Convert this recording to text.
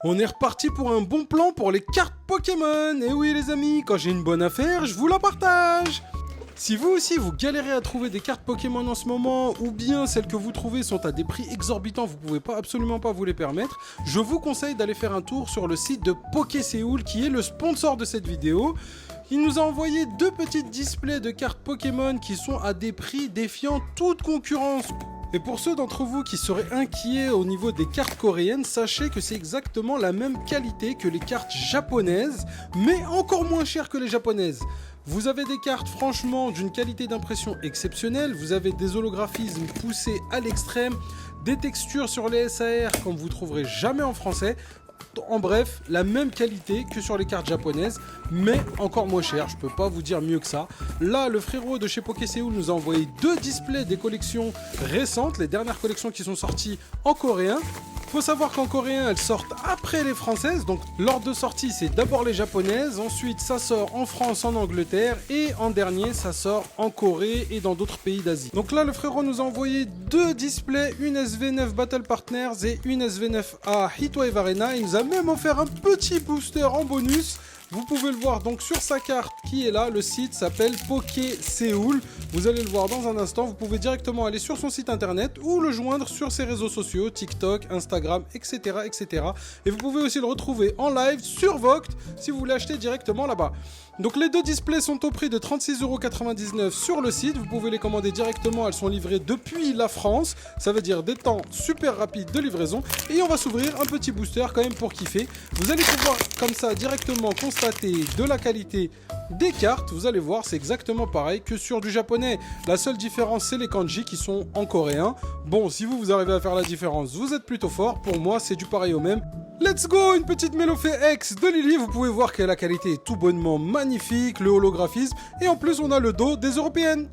On est reparti pour un bon plan pour les cartes Pokémon. Et oui les amis, quand j'ai une bonne affaire, je vous la partage. Si vous aussi vous galérez à trouver des cartes Pokémon en ce moment, ou bien celles que vous trouvez sont à des prix exorbitants, vous pouvez absolument pas vous les permettre, je vous conseille d'aller faire un tour sur le site de PokéSéoul qui est le sponsor de cette vidéo. Il nous a envoyé deux petites displays de cartes Pokémon qui sont à des prix défiant toute concurrence. Et pour ceux d'entre vous qui seraient inquiets au niveau des cartes coréennes, sachez que c'est exactement la même qualité que les cartes japonaises, mais encore moins cher que les japonaises. Vous avez des cartes franchement d'une qualité d'impression exceptionnelle, vous avez des holographismes poussés à l'extrême, des textures sur les SAR comme vous trouverez jamais en français. En bref, la même qualité que sur les cartes japonaises, mais encore moins cher, je peux pas vous dire mieux que ça. Là, le frérot de chez PokéSéoul nous a envoyé deux displays des collections récentes, les dernières collections qui sont sorties en coréen. Faut savoir qu'en coréen, elles sortent après les françaises, donc l'ordre de sortie c'est d'abord les japonaises, ensuite ça sort en France, en Angleterre, et en dernier ça sort en Corée et dans d'autres pays d'Asie. Donc là le frérot nous a envoyé deux displays, une SV9 Battle Partners et une SV9A Heatwave Arena. Il nous a même offert un petit booster en bonus. Vous pouvez le voir donc sur sa carte qui est là, le site s'appelle PokéSéoul. Vous allez le voir dans un instant, vous pouvez directement aller sur son site internet ou le joindre sur ses réseaux sociaux, TikTok, Instagram, etc. etc. Et vous pouvez aussi le retrouver en live sur Voct si vous voulez acheter directement là-bas. Donc les deux displays sont au prix de 36,99 € sur le site, vous pouvez les commander directement, elles sont livrées depuis la France, ça veut dire des temps super rapides de livraison, et on va s'ouvrir un petit booster quand même pour kiffer. Vous allez pouvoir comme ça directement constater de la qualité des cartes, vous allez voir c'est exactement pareil que sur du japonais, la seule différence c'est les kanji qui sont en coréen. Bon, si vous arrivez à faire la différence, vous êtes plutôt fort, pour moi c'est du pareil au même. Let's go, une petite Mélofée X de Lily, vous pouvez voir que la qualité est tout bonnement magnifique, le holographisme, et en plus on a le dos des européennes.